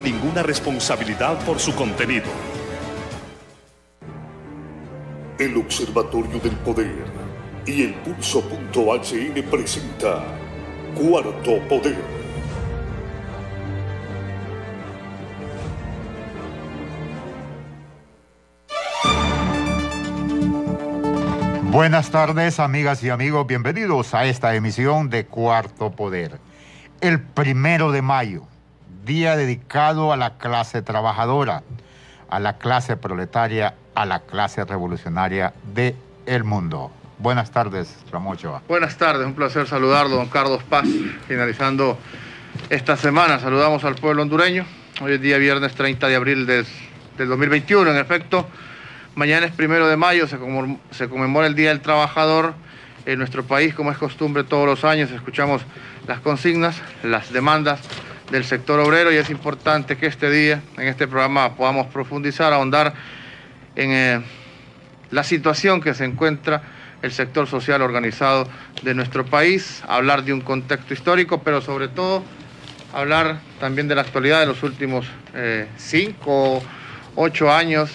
Ninguna responsabilidad por su contenido. El Observatorio del Poder y el Pulso.hn presenta Cuarto Poder. Buenas tardes, amigas y amigos. Bienvenidos a esta emisión de Cuarto Poder. El 1 de mayo, día dedicado a la clase trabajadora, a la clase proletaria, a la clase revolucionaria del mundo. Buenas tardes, Ramón Ochoa. Buenas tardes, un placer saludarlo, don Carlos Paz. Finalizando esta semana, saludamos al pueblo hondureño. Hoy es día viernes 30 de abril del 2021, en efecto. Mañana es 1 de mayo, se conmemora el Día del Trabajador. En nuestro país, como es costumbre todos los años, escuchamos las consignas, las demandas del sector obrero, y es importante que este día, en este programa, podamos profundizar, ahondar en la situación que se encuentra el sector social organizado de nuestro país, hablar de un contexto histórico, pero sobre todo hablar también de la actualidad de los últimos 5, 8 años.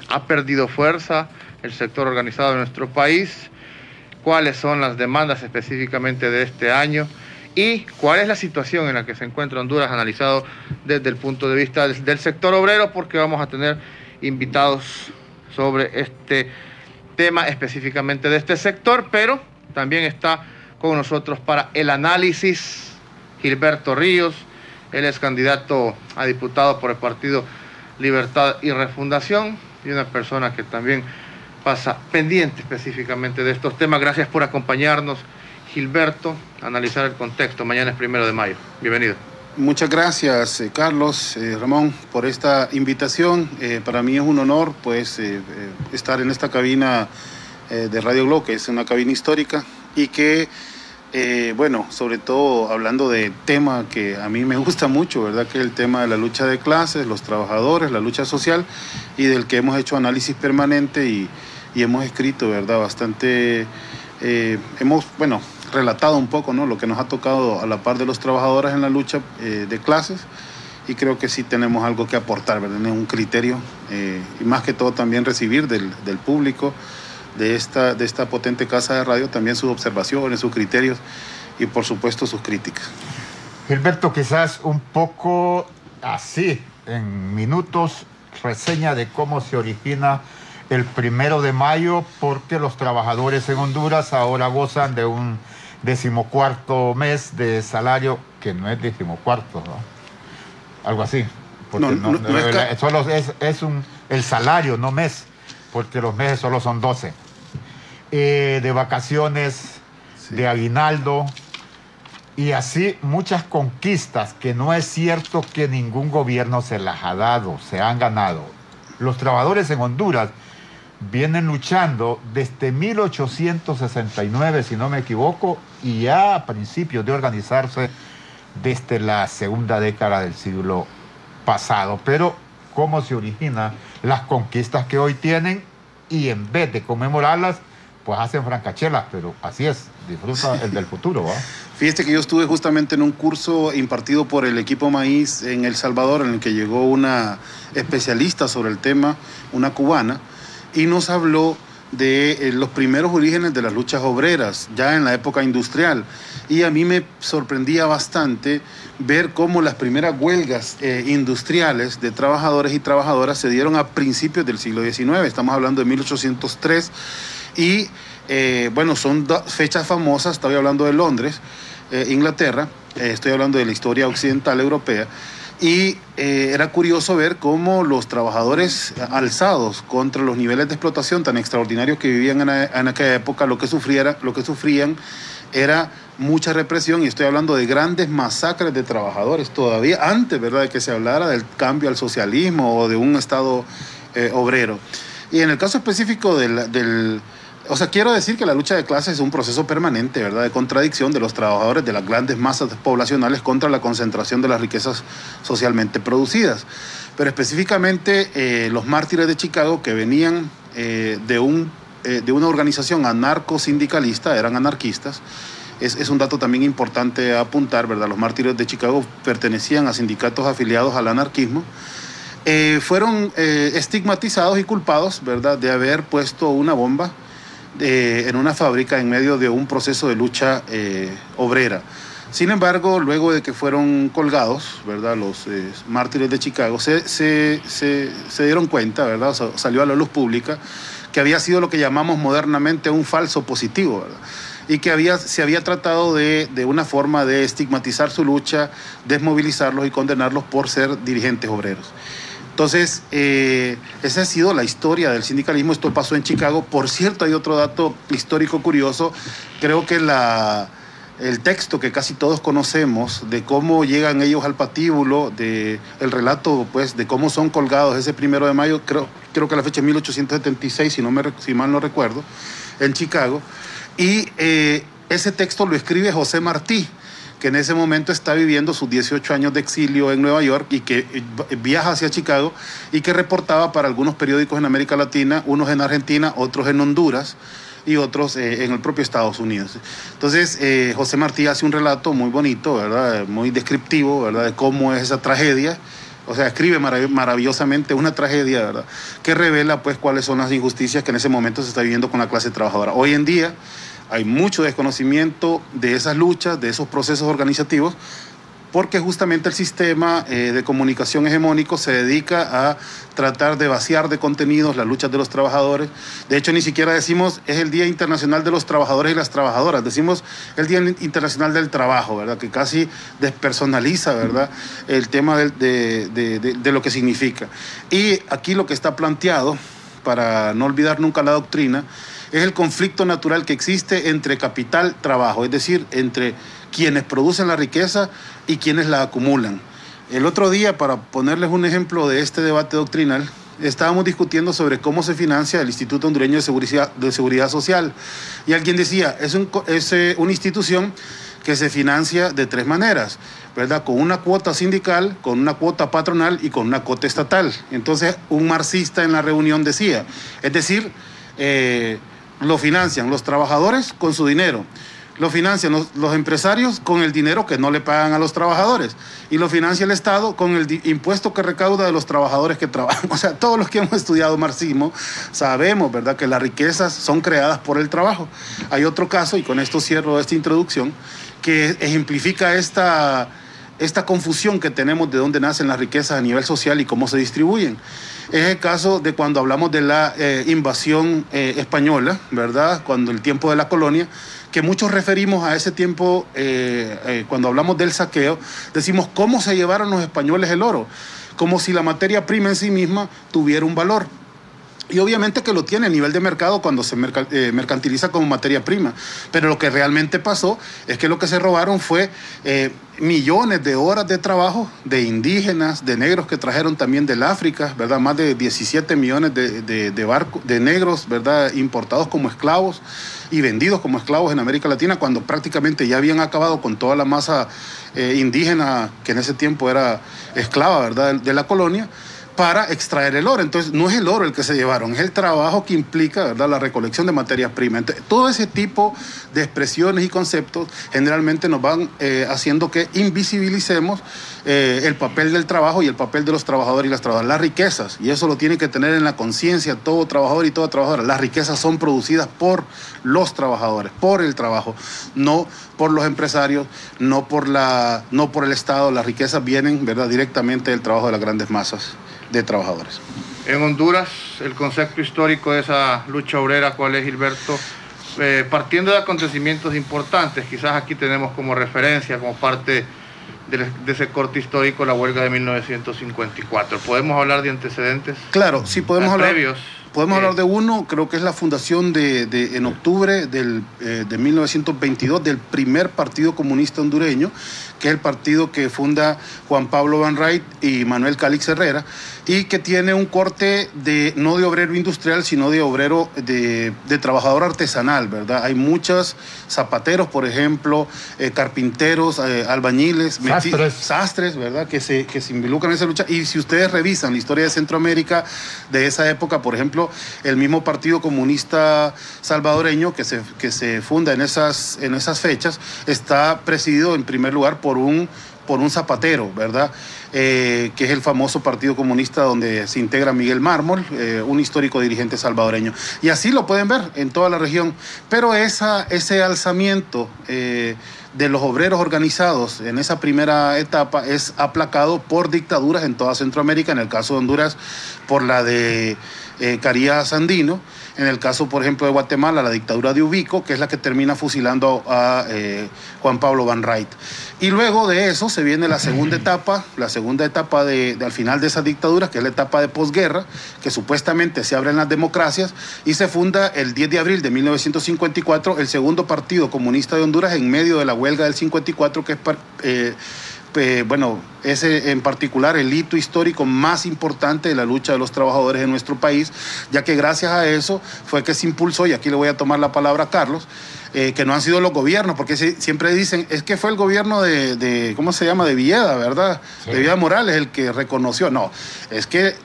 Ha perdido fuerza el sector organizado de nuestro país, cuáles son las demandas específicamente de este año y cuál es la situación en la que se encuentra Honduras, analizado desde el punto de vista del sector obrero, porque vamos a tener invitados sobre este tema específicamente de este sector, pero también está con nosotros para el análisis Gilberto Ríos. Él es candidato a diputado por el Partido Libertad y Refundación, y una persona que también pasa pendiente específicamente de estos temas. Gracias por acompañarnos, Gilberto, a analizar el contexto. Mañana es 1 de mayo. Bienvenido. Muchas gracias, Carlos, Ramón, por esta invitación. Para mí es un honor, pues, estar en esta cabina de Radio Globo, que es una cabina histórica, y que, bueno, sobre todo hablando de tema que a mí me gusta mucho, ¿verdad? Que es el tema de la lucha de clases, los trabajadores, la lucha social, y del que hemos hecho análisis permanente y hemos escrito, ¿verdad? Bastante, hemos, bueno, relatado un poco, ¿no? Lo que nos ha tocado a la par de los trabajadores en la lucha de clases, y creo que sí tenemos algo que aportar, ¿verdad? Un criterio, y más que todo también recibir del público de esta potente casa de radio también sus observaciones, sus criterios y por supuesto sus críticas. Gilberto, quizás un poco así, en minutos, reseña de cómo se origina el 1 de mayo, porque los trabajadores en Honduras ahora gozan de un 14º mes de salario, que no es 14º, ¿no? Algo así. Porque solo es el salario, no mes, porque los meses solo son 12. De vacaciones, sí, de aguinaldo, y así muchas conquistas que no es cierto que ningún gobierno se las ha dado, se han ganado. Los trabajadores en Honduras vienen luchando desde 1869, si no me equivoco, y ya a principios de organizarse desde la segunda década del siglo pasado. Pero ¿cómo se originan las conquistas que hoy tienen? Y en vez de conmemorarlas, pues hacen francachelas, pero así es, disfruta el del futuro, ¿va? Fíjate que yo estuve justamente en un curso impartido por el equipo Maíz en El Salvador, en el que llegó una especialista sobre el tema, una cubana, y nos habló de los primeros orígenes de las luchas obreras, ya en la época industrial. Y a mí me sorprendía bastante ver cómo las primeras huelgas industriales de trabajadores y trabajadoras se dieron a principios del siglo XIX. Estamos hablando de 1803. Y, bueno, son fechas famosas. Estoy hablando de Londres, Inglaterra. Estoy hablando de la historia occidental europea. Y era curioso ver cómo los trabajadores alzados contra los niveles de explotación tan extraordinarios que vivían en aquella época, lo que sufrían era mucha represión, y estoy hablando de grandes masacres de trabajadores, todavía antes, ¿verdad?, de que se hablara del cambio al socialismo o de un Estado obrero. Y en el caso específico o sea, quiero decir que la lucha de clases es un proceso permanente, ¿verdad?, de contradicción de los trabajadores de las grandes masas poblacionales contra la concentración de las riquezas socialmente producidas. Pero específicamente los mártires de Chicago, que venían de una organización anarco-sindicalista, eran anarquistas, es un dato también importante a apuntar, ¿verdad? Los mártires de Chicago pertenecían a sindicatos afiliados al anarquismo. Fueron estigmatizados y culpados, ¿verdad?, de haber puesto una bomba en una fábrica en medio de un proceso de lucha obrera. Sin embargo, luego de que fueron colgados, ¿verdad?, los mártires de Chicago, se dieron cuenta, ¿verdad?, salió a la luz pública, que había sido lo que llamamos modernamente un falso positivo, ¿verdad?, y que se había tratado de una forma de estigmatizar su lucha, desmovilizarlos y condenarlos por ser dirigentes obreros. Entonces, esa ha sido la historia del sindicalismo. Esto pasó en Chicago. Por cierto, hay otro dato histórico curioso. Creo que el texto que casi todos conocemos de cómo llegan ellos al patíbulo, el relato, pues, de cómo son colgados ese 1 de mayo, creo que la fecha es 1876, si mal no recuerdo, en Chicago. Y ese texto lo escribe José Martí, que en ese momento está viviendo sus 18 años de exilio en Nueva York y que viaja hacia Chicago y que reportaba para algunos periódicos en América Latina, unos en Argentina, otros en Honduras y otros en el propio Estados Unidos. Entonces, José Martí hace un relato muy bonito, ¿verdad?, muy descriptivo, ¿verdad?, de cómo es esa tragedia. O sea, escribe maravillosamente una tragedia, ¿verdad?, que revela, pues, cuáles son las injusticias que en ese momento se está viviendo con la clase trabajadora. Hoy en día hay mucho desconocimiento de esas luchas, de esos procesos organizativos, porque justamente el sistema de comunicación hegemónico se dedica a tratar de vaciar de contenidos las luchas de los trabajadores. De hecho, ni siquiera decimos es el Día Internacional de los Trabajadores y las Trabajadoras, decimos el Día Internacional del Trabajo, ¿verdad?, que casi despersonaliza, ¿verdad?, el tema de lo que significa. Y aquí lo que está planteado, para no olvidar nunca la doctrina, es el conflicto natural que existe entre capital-trabajo, es decir, entre quienes producen la riqueza y quienes la acumulan. El otro día, para ponerles un ejemplo de este debate doctrinal, estábamos discutiendo sobre cómo se financia el Instituto Hondureño de Seguridad Social. Y alguien decía, es una institución que se financia de 3 maneras, ¿verdad?, con una cuota sindical, con una cuota patronal y con una cuota estatal. Entonces, un marxista en la reunión decía, es decir, lo financian los trabajadores con su dinero, lo financian los empresarios con el dinero que no le pagan a los trabajadores y lo financia el Estado con el impuesto que recauda de los trabajadores que trabajan. O sea, todos los que hemos estudiado marxismo sabemos, ¿verdad?, que las riquezas son creadas por el trabajo. Hay otro caso, y con esto cierro esta introducción, que ejemplifica esta confusión que tenemos de dónde nacen las riquezas a nivel social y cómo se distribuyen. Es el caso de cuando hablamos de la invasión española, ¿verdad?, cuando el tiempo de la colonia, que muchos referimos a ese tiempo, cuando hablamos del saqueo, decimos cómo se llevaron los españoles el oro, como si la materia prima en sí misma tuviera un valor. Y obviamente que lo tiene a nivel de mercado cuando se mercantiliza como materia prima. Pero lo que realmente pasó es que lo que se robaron fue millones de horas de trabajo de indígenas, de negros que trajeron también del África, ¿verdad? Más de 17 millones de negros, ¿verdad?, importados como esclavos y vendidos como esclavos en América Latina, cuando prácticamente ya habían acabado con toda la masa indígena que en ese tiempo era esclava, ¿verdad?, de la colonia, para extraer el oro. Entonces, no es el oro el que se llevaron, es el trabajo que implica, ¿verdad?, la recolección de materias primas. Entonces, todo ese tipo de expresiones y conceptos generalmente nos van haciendo que invisibilicemos el papel del trabajo y el papel de los trabajadores y las trabajadoras. Las riquezas, y eso lo tiene que tener en la conciencia todo trabajador y toda trabajadora, las riquezas son producidas por los trabajadores, por el trabajo, no por los empresarios, no por el Estado. Las riquezas vienen, ¿verdad?, directamente del trabajo de las grandes masas de trabajadores. En Honduras, el concepto histórico de esa lucha obrera, ¿cuál es, Gilberto? Partiendo de acontecimientos importantes, quizás aquí tenemos como referencia, como parte de ese corte histórico, la huelga de 1954. ¿Podemos hablar de antecedentes? Claro, sí podemos hablar. Previos. Podemos hablar de uno, creo que es la fundación en octubre de 1922 del primer partido comunista hondureño, que es el partido que funda Juan Pablo Van Reit y Manuel Cálix Herrera, y que tiene un corte no de obrero industrial, sino de obrero de trabajador artesanal, ¿verdad? Hay muchos zapateros, por ejemplo, carpinteros, albañiles, sastres, ¿verdad?, que se involucran en esa lucha. Y si ustedes revisan la historia de Centroamérica de esa época, por ejemplo, ejemplo, el mismo Partido Comunista Salvadoreño que se funda en esas fechas está presidido en primer lugar por un zapatero, ¿verdad? Que es el famoso Partido Comunista donde se integra Miguel Mármol, un histórico dirigente salvadoreño. Y así lo pueden ver en toda la región. Pero ese alzamiento de los obreros organizados en esa primera etapa es aplacado por dictaduras en toda Centroamérica, en el caso de Honduras por la de Carías Andino, en el caso, por ejemplo, de Guatemala, la dictadura de Ubico, que es la que termina fusilando a Juan Pablo Van Reit. Y luego de eso se viene la segunda etapa al final de esa dictadura, que es la etapa de posguerra, que supuestamente se abren las democracias, y se funda el 10 de abril de 1954 el segundo Partido Comunista de Honduras en medio de la huelga del 54, que es en particular el hito histórico más importante de la lucha de los trabajadores en nuestro país, ya que gracias a eso fue que se impulsó, y aquí le voy a tomar la palabra a Carlos, que no han sido los gobiernos, porque siempre dicen, es que fue el gobierno de ¿cómo se llama?, de Villeda, ¿verdad? Sí. De Villeda Morales el que reconoció. No, es que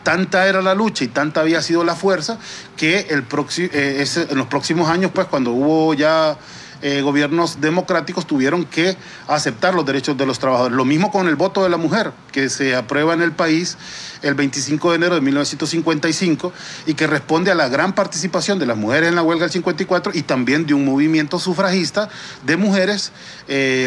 tanta era la lucha y tanta había sido la fuerza que en los próximos años, pues cuando hubo ya gobiernos democráticos, tuvieron que aceptar los derechos de los trabajadores. Lo mismo con el voto de la mujer, que se aprueba en el país el 25 de enero de 1955 y que responde a la gran participación de las mujeres en la huelga del 54 y también de un movimiento sufragista de mujeres,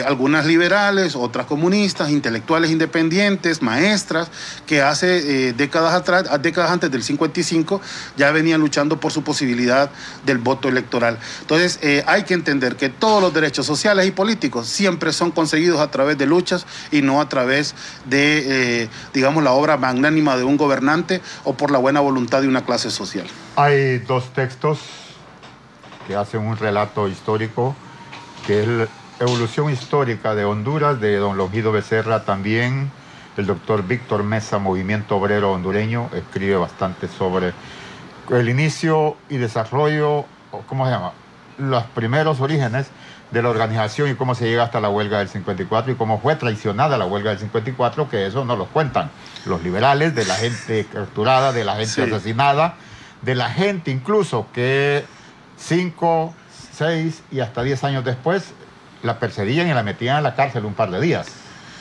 algunas liberales, otras comunistas, intelectuales independientes, maestras, que hace décadas antes del 55 ya venían luchando por su posibilidad del voto electoral. Entonces hay que entender que todos los derechos sociales y políticos siempre son conseguidos a través de luchas y no a través de, digamos, la obra magnánima de un gobernante o por la buena voluntad de una clase social. Hay dos textos que hacen un relato histórico, que es la evolución histórica de Honduras, de don Longido Becerra. También el doctor Víctor Mesa, Movimiento Obrero Hondureño, escribe bastante sobre el inicio y desarrollo, ¿cómo se llama?, los primeros orígenes de la organización y cómo se llega hasta la huelga del 54 y cómo fue traicionada la huelga del 54, que eso no lo cuentan los liberales, de la gente capturada, de la gente asesinada, de la gente incluso que 5, 6 y hasta 10 años después la perseguían y la metían en la cárcel un par de días,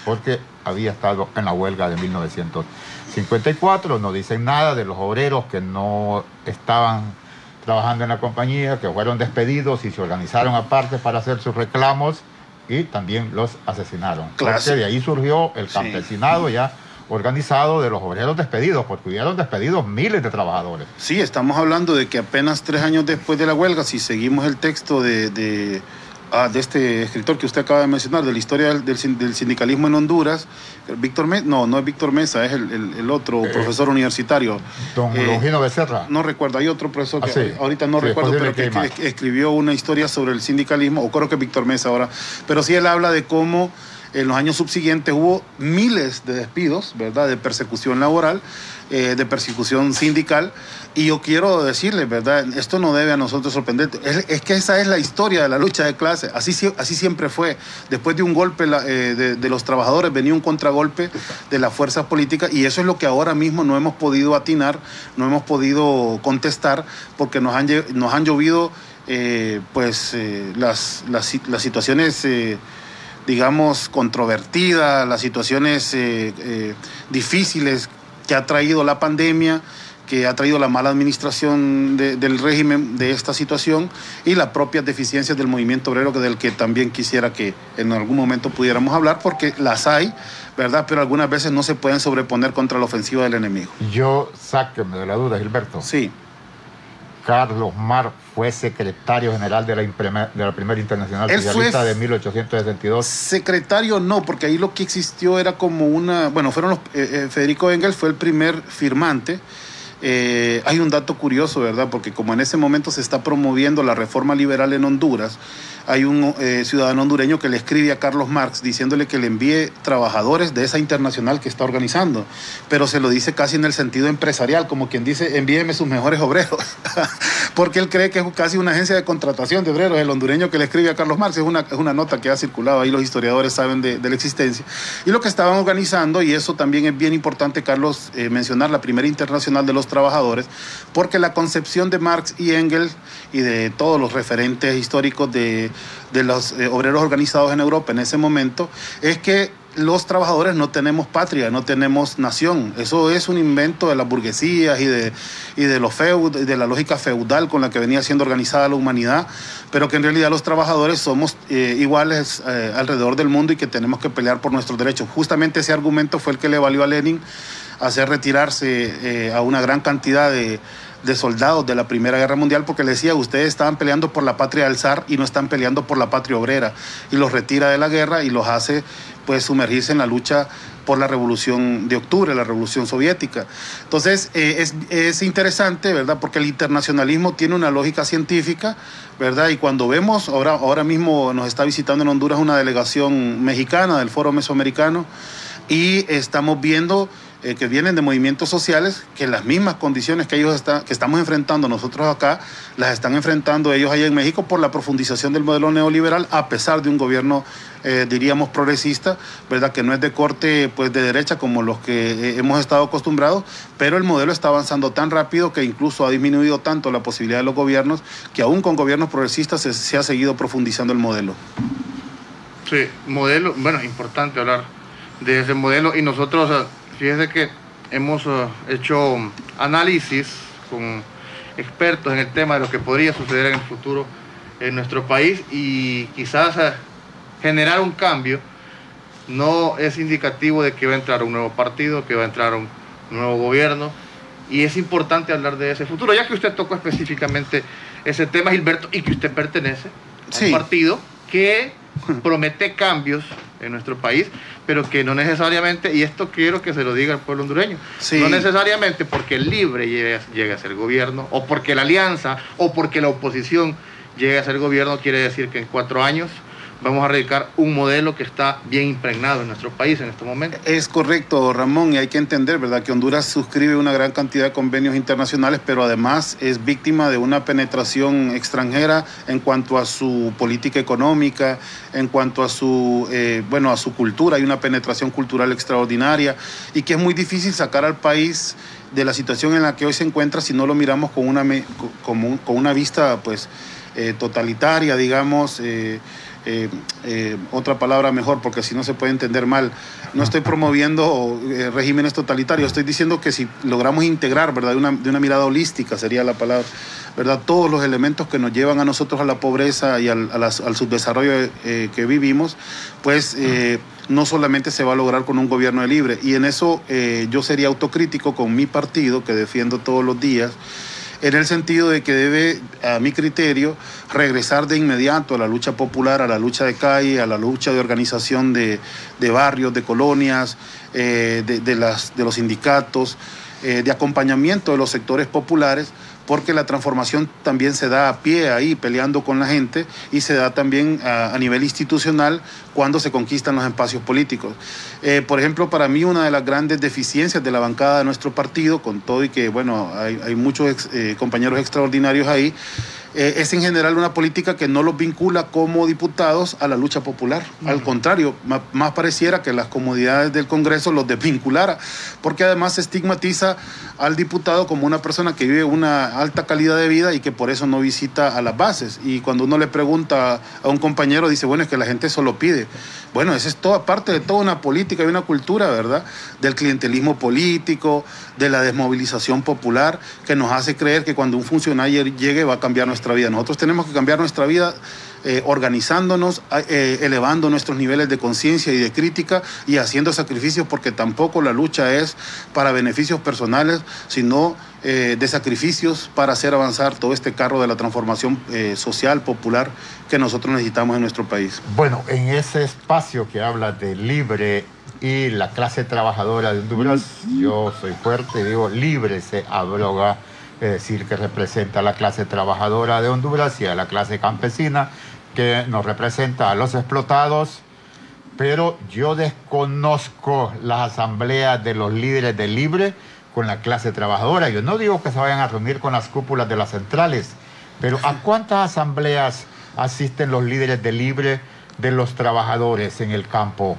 porque había estado en la huelga de 1954. No dicen nada de los obreros que no estaban trabajando en la compañía, que fueron despedidos y se organizaron aparte para hacer sus reclamos y también los asesinaron. Claro. Porque de ahí surgió el campesinado ya organizado de los obreros despedidos, porque hubieron despedidos miles de trabajadores. Sí, estamos hablando de que apenas 3 años después de la huelga, si seguimos el texto de este escritor que usted acaba de mencionar, de la historia del sindicalismo en Honduras, Víctor Mesa, no es Víctor Mesa, es el otro profesor universitario. Don Longido Becerra. No recuerdo, hay otro profesor que ahorita no recuerdo, pero que escribió una historia sobre el sindicalismo, o creo que Víctor Mesa ahora, pero sí él habla de cómo en los años subsiguientes hubo miles de despidos, ¿verdad?, de persecución laboral, de persecución sindical, y yo quiero decirles, ¿verdad?, esto no debe a nosotros sorprender, es que esa es la historia de la lucha de clase, así siempre fue. Después de un golpe de los trabajadores venía un contragolpe de las fuerzas políticas, y eso es lo que ahora mismo no hemos podido atinar, no hemos podido contestar, porque nos han llovido las situaciones digamos, controvertidas, las situaciones difíciles que ha traído la pandemia, que ha traído la mala administración del régimen de esta situación y las propias deficiencias del movimiento obrero, del que también quisiera que en algún momento pudiéramos hablar, porque las hay, ¿verdad?, pero algunas veces no se pueden sobreponer contra la ofensiva del enemigo. Yo, sáqueme de la duda, Gilberto. Sí. Carlos Marx fue secretario general de la primera Internacional Socialista de 1862. Secretario no, porque ahí lo que existió era como fueron Federico Engels fue el primer firmante. Hay un dato curioso, ¿verdad?, porque como en ese momento se está promoviendo la reforma liberal en Honduras, hay un ciudadano hondureño que le escribe a Carlos Marx diciéndole que le envíe trabajadores de esa internacional que está organizando, pero se lo dice casi en el sentido empresarial, como quien dice, envíeme sus mejores obreros, porque él cree que es casi una agencia de contratación de obreros, el hondureño que le escribe a Carlos Marx. Es una nota que ha circulado, ahí los historiadores saben de la existencia, y lo que estaban organizando, y eso también es bien importante, Carlos, mencionar, la primera Internacional de los los trabajadores, porque la concepción de Marx y Engels y de todos los referentes históricos de los obreros organizados en Europa en ese momento es que los trabajadores no tenemos patria, no tenemos nación. Eso es un invento de las burguesías y de la lógica feudal con la que venía siendo organizada la humanidad, pero que en realidad los trabajadores somos iguales alrededor del mundo y que tenemos que pelear por nuestros derechos. Justamente ese argumento fue el que le valió a Lenin hacer retirarse a una gran cantidad de soldados de la Primera Guerra Mundial, porque le decía, ustedes estaban peleando por la patria del zar y no están peleando por la patria obrera, y los retira de la guerra y los hace pues sumergirse en la lucha por la Revolución de Octubre, la Revolución Soviética. Entonces es interesante, ¿verdad? Porque el internacionalismo tiene una lógica científica, ¿verdad? Y cuando vemos, ahora mismo nos está visitando en Honduras una delegación mexicana del Foro Mesoamericano, y estamos viendo que vienen de movimientos sociales que las mismas condiciones que que estamos enfrentando nosotros acá, las están enfrentando ellos allá en México por la profundización del modelo neoliberal, a pesar de un gobierno, diríamos, progresista, ¿verdad? Que no es de corte pues de derecha como los que hemos estado acostumbrados, pero el modelo está avanzando tan rápido que incluso ha disminuido tanto la posibilidad de los gobiernos que aún con gobiernos progresistas se ha seguido profundizando el modelo. Sí, modelo, bueno, es importante hablar de ese modelo, y nosotros... Fíjese que hemos hecho análisis con expertos en el tema de lo que podría suceder en el futuro en nuestro país, y quizás generar un cambio no es indicativo de que va a entrar un nuevo partido, que va a entrar un nuevo gobierno, y es importante hablar de ese futuro, ya que usted tocó específicamente ese tema, Gilberto, y que usted pertenece a un partido que promete cambios en nuestro país, pero que no necesariamente, y esto quiero que se lo diga al pueblo hondureño, no necesariamente porque el Libre llegue a ser gobierno, o porque la alianza, o porque la oposición llegue a ser gobierno, quiere decir que en 4 años vamos a radicar un modelo que está bien impregnado en nuestro país en este momento. Es correcto, Ramón, y hay que entender, ¿verdad?, que Honduras suscribe una gran cantidad de convenios internacionales, pero además es víctima de una penetración extranjera en cuanto a su política económica, en cuanto a su, a su cultura. Hay una penetración cultural extraordinaria, y que es muy difícil sacar al país de la situación en la que hoy se encuentra si no lo miramos con una vista pues totalitaria, digamos. Otra palabra mejor, porque si no se puede entender mal. No estoy promoviendo regímenes totalitarios, estoy diciendo que si logramos integrar, ¿verdad?, de una mirada holística sería la palabra, ¿verdad?, todos los elementos que nos llevan a nosotros a la pobreza y al subdesarrollo que vivimos, pues no solamente se va a lograr con un gobierno de Libre. Y en eso yo sería autocrítico con mi partido, que defiendo todos los días, en el sentido de que debe, a mi criterio, regresar de inmediato a la lucha popular, a la lucha de calle, a la lucha de organización de barrios, de colonias, de los sindicatos, de acompañamiento de los sectores populares, porque la transformación también se da a pie ahí, peleando con la gente, y se da también a nivel institucional cuando se conquistan los espacios políticos. Por ejemplo, para mí una de las grandes deficiencias de la bancada de nuestro partido, con todo y que, bueno, hay muchos compañeros extraordinarios ahí, es en general una política que no los vincula como diputados a la lucha popular. Al contrario, más pareciera que las comodidades del Congreso los desvinculara, porque además se estigmatiza al diputado como una persona que vive una alta calidad de vida y que por eso no visita a las bases. Y cuando uno le pregunta a un compañero, dice, bueno, es que la gente solo pide. Bueno, esa es toda parte de toda una política y una cultura, ¿verdad?, del clientelismo político, de la desmovilización popular, que nos hace creer que cuando un funcionario llegue va a cambiar nuestra vida. Nosotros tenemos que cambiar nuestra vida organizándonos, elevando nuestros niveles de conciencia y de crítica, y haciendo sacrificios, porque tampoco la lucha es para beneficios personales, sino de sacrificios para hacer avanzar todo este carro de la transformación social, popular, que nosotros necesitamos en nuestro país. Bueno, en ese espacio que habla de Libre y la clase trabajadora de Honduras, yo soy fuerte y digo, Libre se abroga, es decir, que representa a la clase trabajadora de Honduras y a la clase campesina, que nos representa a los explotados, pero yo desconozco las asambleas de los líderes de Libre con la clase trabajadora. Yo no digo que se vayan a reunir con las cúpulas de las centrales, pero ¿a cuántas asambleas asisten los líderes de Libre de los trabajadores en el campo?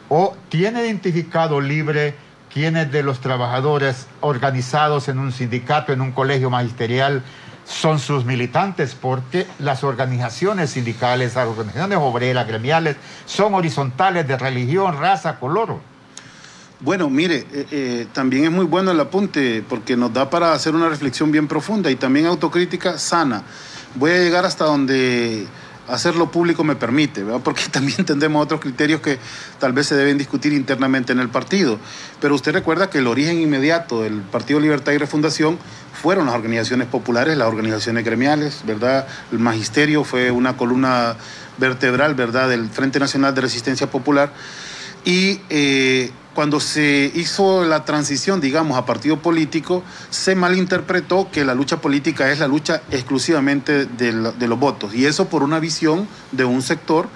¿O tiene identificado Libre quiénes de los trabajadores organizados en un sindicato, en un colegio magisterial, son sus militantes, porque las organizaciones sindicales, las organizaciones obreras, gremiales, son horizontales de religión, raza, color. Bueno, mire, también es muy bueno el apunte porque nos da para hacer una reflexión bien profunda y también autocrítica sana. Voy a llegar hasta donde hacerlo público me permite, ¿verdad? Porque también tendremos otros criterios que tal vez se deben discutir internamente en el partido. Pero usted recuerda que el origen inmediato del Partido Libertad y Refundación fueron las organizaciones populares, las organizaciones gremiales, ¿verdad? El magisterio fue una columna vertebral, ¿verdad?, del Frente Nacional de Resistencia Popular. Y cuando se hizo la transición, digamos, a partido político, se malinterpretó que la lucha política es la lucha exclusivamente de los votos. Y eso por una visión de un sector,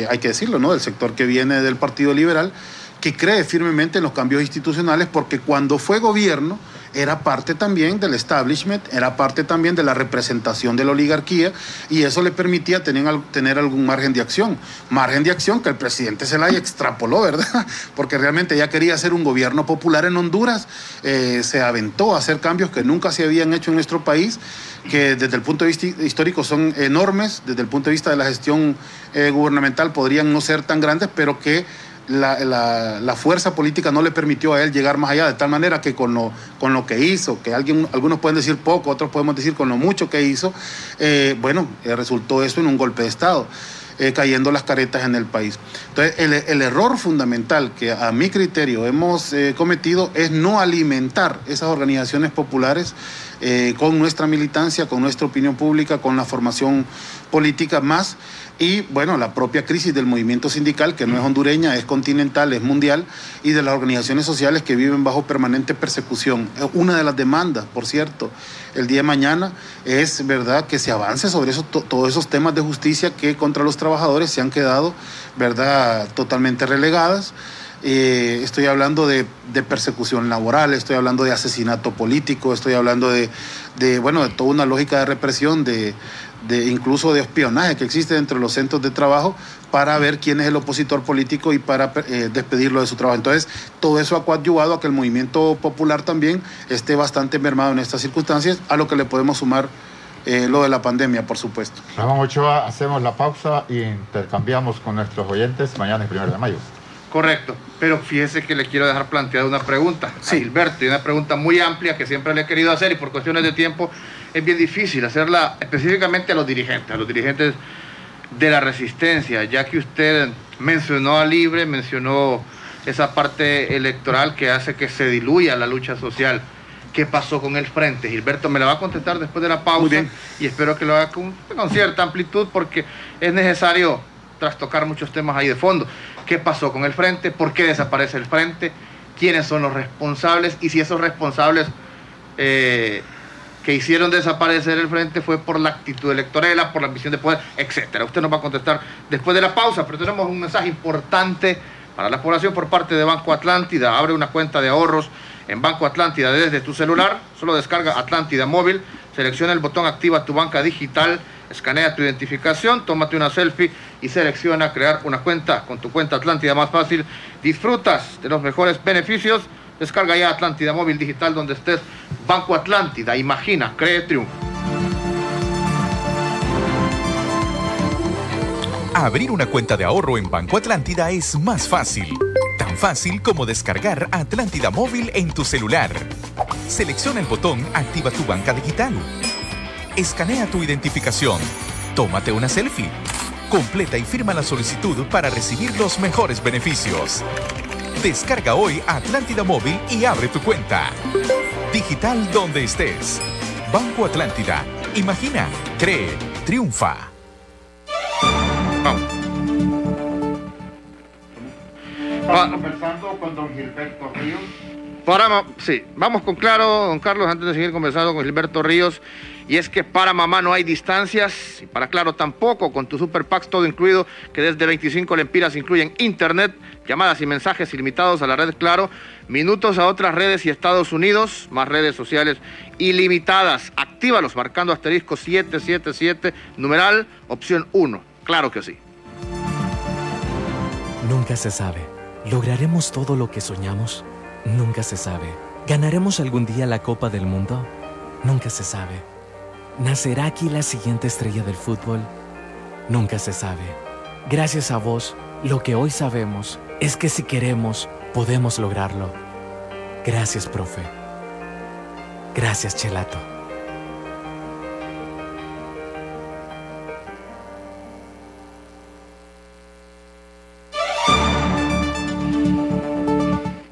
hay que decirlo, ¿no?, del sector que viene del Partido Liberal, que cree firmemente en los cambios institucionales, porque cuando fue gobierno era parte también del establishment, era parte también de la representación de la oligarquía, y eso le permitía tener algún margen de acción que el presidente Zelaya extrapoló, ¿verdad? Porque realmente ya quería hacer un gobierno popular en Honduras, se aventó a hacer cambios que nunca se habían hecho en nuestro país, que desde el punto de vista histórico son enormes, desde el punto de vista de la gestión gubernamental podrían no ser tan grandes, pero que la fuerza política no le permitió a él llegar más allá, de tal manera que con lo que hizo, que algunos pueden decir poco, otros podemos decir con lo mucho que hizo, resultó eso en un golpe de Estado, cayendo las caretas en el país. Entonces, el error fundamental que a mi criterio hemos cometido es no alimentar esas organizaciones populares con nuestra militancia, con nuestra opinión pública, con la formación política más. Y bueno, la propia crisis del movimiento sindical, que no es hondureña, es continental, es mundial, y de las organizaciones sociales que viven bajo permanente persecución. Una de las demandas, por cierto, el día de mañana es, ¿verdad?, que se avance sobre eso, todos esos temas de justicia que contra los trabajadores se han quedado, ¿verdad?, totalmente relegadas. Estoy hablando de persecución laboral, estoy hablando de asesinato político, estoy hablando de toda una lógica de represión, incluso de espionaje que existe dentro de los centros de trabajo para ver quién es el opositor político y para despedirlo de su trabajo. Entonces, todo eso ha coadyuvado a que el movimiento popular también esté bastante mermado en estas circunstancias, a lo que le podemos sumar lo de la pandemia, por supuesto. Ramón Ochoa, hacemos la pausa e intercambiamos con nuestros oyentes. Mañana es 1 de mayo. Correcto, pero fíjese que le quiero dejar planteada una pregunta a Gilberto, y una pregunta muy amplia que siempre le he querido hacer, y por cuestiones de tiempo es bien difícil hacerla específicamente a los dirigentes de la resistencia, ya que usted mencionó a Libre, mencionó esa parte electoral que hace que se diluya la lucha social. ¿Qué pasó con el Frente? Gilberto me la va a contestar después de la pausa. Muy bien. Y espero que lo haga con cierta amplitud, porque es necesario trastocar muchos temas ahí de fondo. ¿Qué pasó con el Frente? ¿Por qué desaparece el Frente? ¿Quiénes son los responsables? Y si esos responsables que hicieron desaparecer el Frente fue por la actitud electorera, por la ambición de poder, etcétera. Usted nos va a contestar después de la pausa, pero tenemos un mensaje importante para la población por parte de Banco Atlántida. Abre una cuenta de ahorros en Banco Atlántida desde tu celular. Solo descarga Atlántida Móvil, selecciona el botón Activa tu banca digital, escanea tu identificación, tómate una selfie y selecciona crear una cuenta. Con tu cuenta Atlántida más fácil disfrutas de los mejores beneficios. Descarga ya Atlántida Móvil Digital donde estés. Banco Atlántida, imagina, cree, triunfa. Abrir una cuenta de ahorro en Banco Atlántida es más fácil. Tan fácil como descargar Atlántida Móvil en tu celular. Selecciona el botón Activa tu banca digital. Escanea tu identificación. Tómate una selfie. Completa y firma la solicitud para recibir los mejores beneficios. Descarga hoy Atlántida Móvil y abre tu cuenta. Digital donde estés. Banco Atlántida. Imagina, cree, triunfa. Vamos. Estamos conversando con don Gilberto Ríos. Sí, vamos con claro, don Carlos, antes de seguir conversando con Gilberto Ríos, y es que para mamá no hay distancias, y para Claro tampoco, con tu Super Packs todo incluido, que desde 25 lempiras incluyen internet, llamadas y mensajes ilimitados a la red Claro, minutos a otras redes y Estados Unidos, más redes sociales ilimitadas. Actívalos marcando asterisco 777, numeral, opción 1. Claro que sí. Nunca se sabe. ¿Lograremos todo lo que soñamos? Nunca se sabe. ¿Ganaremos algún día la Copa del Mundo? Nunca se sabe. ¿Nacerá aquí la siguiente estrella del fútbol? Nunca se sabe. Gracias a vos, lo que hoy sabemos es que si queremos, podemos lograrlo. Gracias, profe. Gracias, Chelato.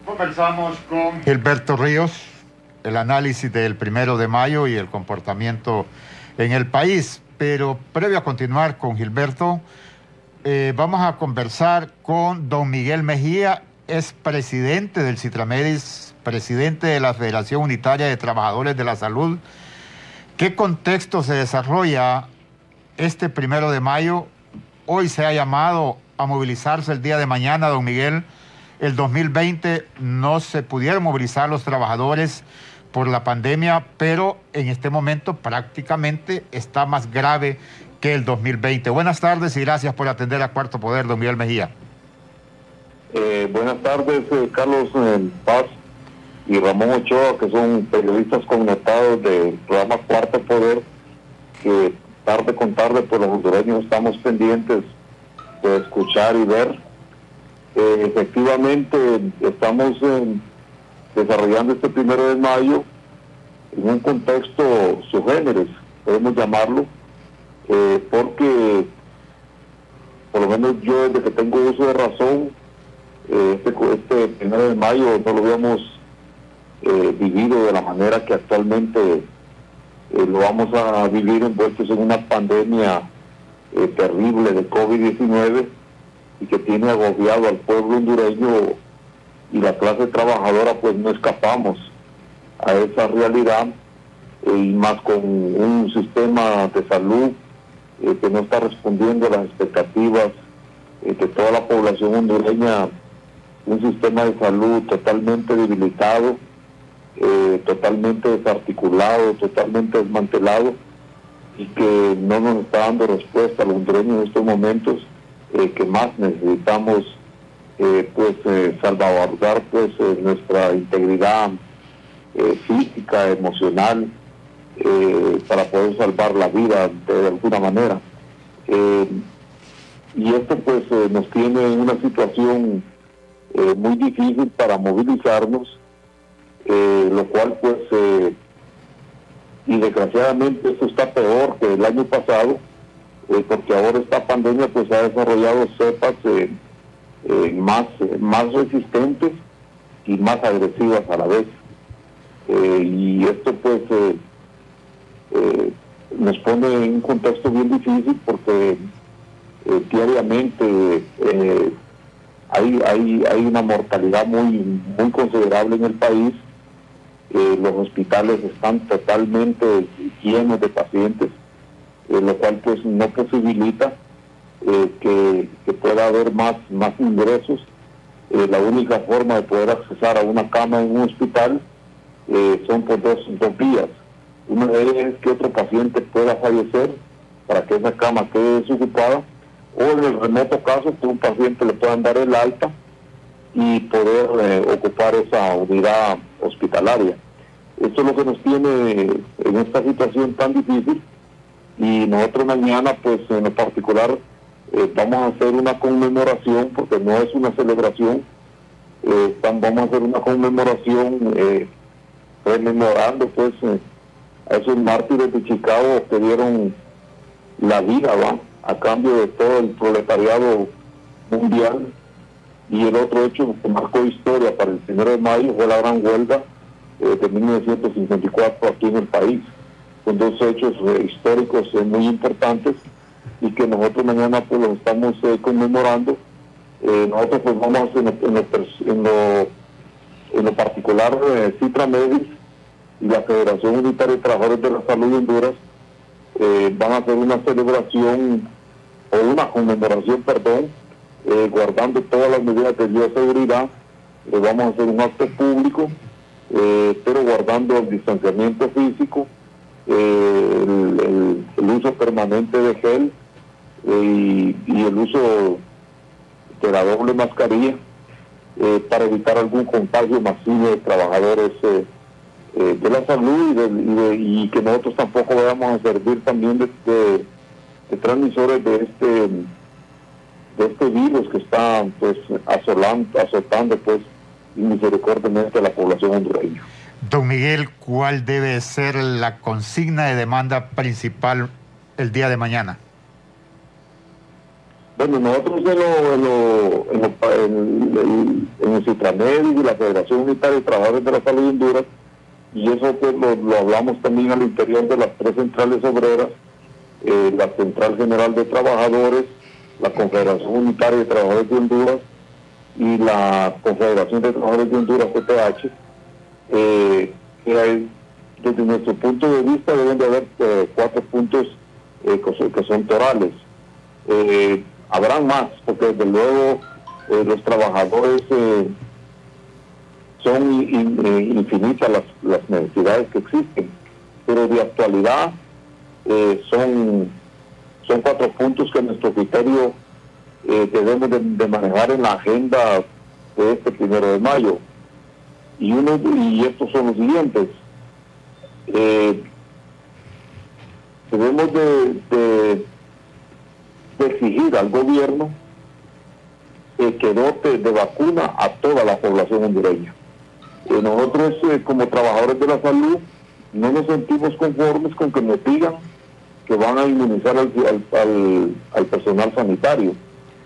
Conversamos con Gilberto Ríos, el análisis del 1 de mayo y el comportamiento en el país. Pero previo a continuar con Gilberto, vamos a conversar con don Miguel Mejía, es presidente del Citramedis, presidente de la Federación Unitaria de Trabajadores de la Salud. ¿Qué contexto se desarrolla este 1 de mayo? Hoy se ha llamado a movilizarse el día de mañana, don Miguel. El 2020 no se pudieron movilizar los trabajadores por la pandemia, pero en este momento prácticamente está más grave que el 2020. Buenas tardes y gracias por atender a Cuarto Poder, don Miguel Mejía. Buenas tardes, Carlos Paz y Ramón Ochoa, que son periodistas conectados del programa Cuarto Poder, que tarde con tarde por los hondureños estamos pendientes de escuchar y ver. Efectivamente, estamos desarrollando este 1 de mayo en un contexto subgéneres, podemos llamarlo, porque por lo menos yo desde que tengo uso de razón, este 1 de mayo no lo habíamos vivido de la manera que actualmente lo vamos a vivir, envueltos en una pandemia terrible de COVID-19 y que tiene agobiado al pueblo hondureño, y la clase trabajadora pues no escapamos a esa realidad, y más con un sistema de salud que no está respondiendo a las expectativas de toda la población hondureña, un sistema de salud totalmente debilitado, totalmente desarticulado, totalmente desmantelado, y que no nos está dando respuesta a los hondureños en estos momentos que más necesitamos salvaguardar nuestra integridad física, emocional, para poder salvar la vida de alguna manera. Y esto nos tiene en una situación muy difícil para movilizarnos, lo cual y desgraciadamente esto está peor que el año pasado, porque ahora esta pandemia ha desarrollado cepas más resistentes y más agresivas a la vez, y esto nos pone en un contexto bien difícil, porque diariamente hay una mortalidad muy considerable en el país. Los hospitales están totalmente llenos de pacientes, lo cual no posibilita que pueda haber más ingresos. La única forma de poder accesar a una cama en un hospital son por dos vías. Una de ellas es que otro paciente pueda fallecer para que esa cama quede desocupada, o en el remoto caso que un paciente le puedan dar el alta y poder ocupar esa unidad hospitalaria. Esto es lo que nos tiene en esta situación tan difícil, y nosotros mañana en lo particular vamos a hacer una conmemoración, porque no es una celebración, vamos a hacer una conmemoración rememorando a esos mártires de Chicago que dieron la vida a cambio de todo el proletariado mundial. Y el otro hecho que marcó historia para el 1 de mayo fue la gran huelga de 1954 aquí en el país. Son dos hechos históricos muy importantes, y que nosotros mañana los estamos conmemorando. Nosotros vamos en lo particular, Citramedis y la Federación Unitaria de Trabajadores de la Salud de Honduras van a hacer una celebración, o una conmemoración, guardando todas las medidas de bioseguridad. Vamos a hacer un acto público, pero guardando el distanciamiento físico, el uso permanente de gel, y el uso de la doble mascarilla, para evitar algún contagio masivo de trabajadores de la salud y que nosotros tampoco vayamos a servir también de transmisores de este virus que está pues azotando pues misericordiamente a la población hondureña. Don Miguel, ¿cuál debe ser la consigna de demanda principal el día de mañana? Bueno, nosotros en el Citramed y la Federación Unitaria de Trabajadores de la Salud de Honduras, y eso pues lo hablamos también al interior de las 3 centrales obreras, la Central General de Trabajadores, la Confederación Unitaria de Trabajadores de Honduras y la Confederación de Trabajadores de Honduras, CTH, que desde nuestro punto de vista deben de haber 4 puntos que son torales. Habrán más, porque desde luego los trabajadores son infinitas las necesidades que existen, pero de actualidad son 4 puntos que a nuestro criterio debemos de manejar en la agenda de este 1 de mayo. Y estos son los siguientes. Debemos de exigir al gobierno que dote de vacuna a toda la población hondureña. Nosotros como trabajadores de la salud no nos sentimos conformes con que nos digan que van a inmunizar al personal sanitario,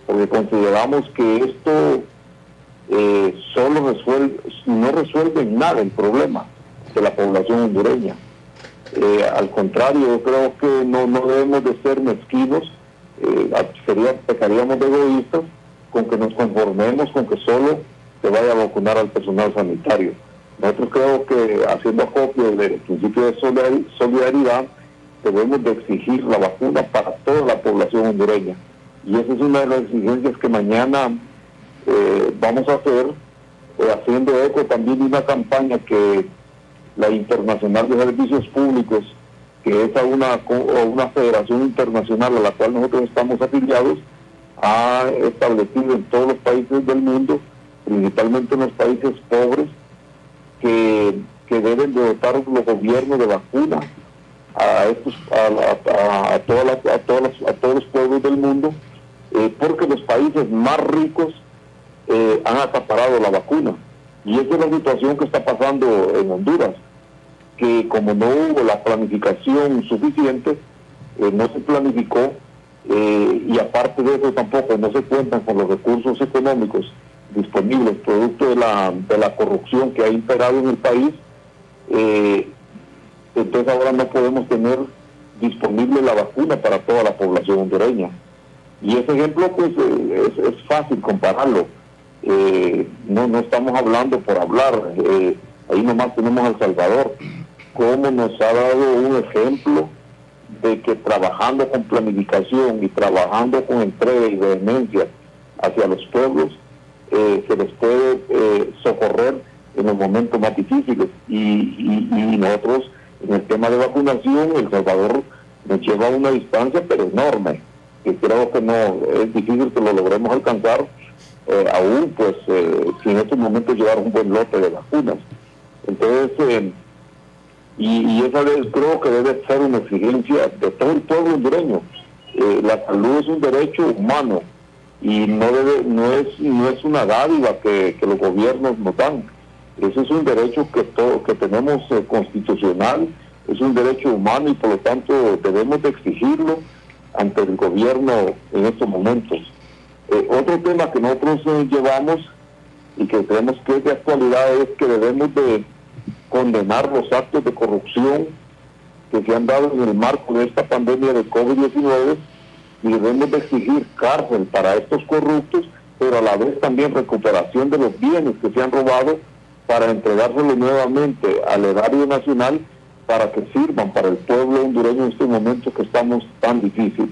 porque consideramos que esto no resuelve nada el problema de la población hondureña. Al contrario, yo creo que no debemos de ser mezquinos, pecaríamos de egoístas con que nos conformemos con que solo se vaya a vacunar al personal sanitario. Nosotros creo que haciendo acopio del principio de solidaridad debemos de exigir la vacuna para toda la población hondureña, y esa es una de las exigencias que mañana vamos a hacer, haciendo eco también de una campaña que la Internacional de Servicios Públicos, que es una federación internacional a la cual nosotros estamos afiliados, ha establecido en todos los países del mundo, principalmente en los países pobres, que deben de dotar los gobiernos de vacunas a todos los pueblos del mundo, porque los países más ricos han acaparado la vacuna. Y esa es la situación que está pasando en Honduras, que como no hubo la planificación suficiente, no se planificó, y aparte de eso tampoco no se cuentan con los recursos económicos disponibles, producto de la corrupción que ha imperado en el país. Entonces ahora no podemos tener disponible la vacuna para toda la población hondureña. Y ese ejemplo pues es fácil compararlo. No estamos hablando por hablar. Ahí nomás tenemos a El Salvador, cómo nos ha dado un ejemplo de que trabajando con planificación y trabajando con entrega y vehemencia hacia los pueblos, se les puede socorrer en los momentos más difíciles. Y nosotros, en el tema de vacunación, El Salvador nos lleva a una distancia pero enorme, que creo que no es difícil que lo logremos alcanzar, aún pues si en estos momentos llevar un buen lote de vacunas. Entonces y esa creo que debe ser una exigencia de todo el pueblo hondureño. La salud es un derecho humano y no es una dádiva que los gobiernos nos dan. Ese es un derecho que tenemos constitucional, es un derecho humano, y por lo tanto debemos de exigirlo ante el gobierno en estos momentos. Otro tema que nosotros llevamos y que creemos que es de actualidad es que debemos de condenar los actos de corrupción que se han dado en el marco de esta pandemia de COVID-19, y debemos de exigir cárcel para estos corruptos, pero a la vez también recuperación de los bienes que se han robado para entregárselos nuevamente al erario nacional para que sirvan para el pueblo hondureño en estos momentos que estamos tan difíciles,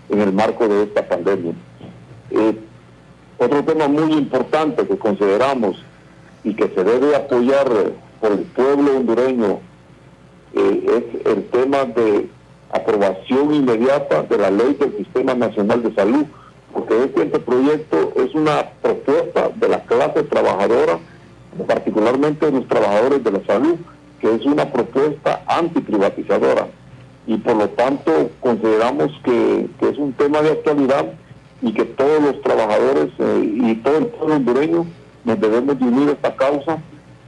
en el marco de esta pandemia. Otro tema muy importante que consideramos y que se debe apoyar por el pueblo hondureño es el tema de aprobación inmediata de la Ley del Sistema Nacional de Salud, porque este anteproyecto es una propuesta de la clase trabajadora, particularmente de los trabajadores de la salud, que es una propuesta antiprivatizadora, y por lo tanto consideramos que es un tema de actualidad y que todos los trabajadores y todo el pueblo hondureño nos debemos de unir a esta causa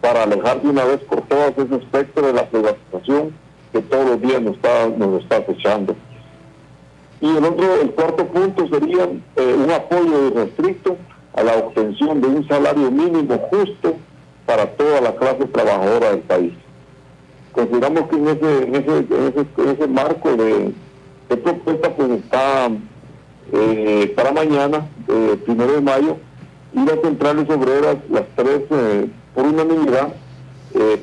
para alejar de una vez por todas ese aspecto de la privatización que todos los días nos está acechando. Y el cuarto punto sería un apoyo irrestricto a la obtención de un salario mínimo justo para toda la clase trabajadora del país. Consideramos que en ese marco de propuesta pues está para mañana, 1 de mayo, y las centrales obreras, las tres, por unanimidad,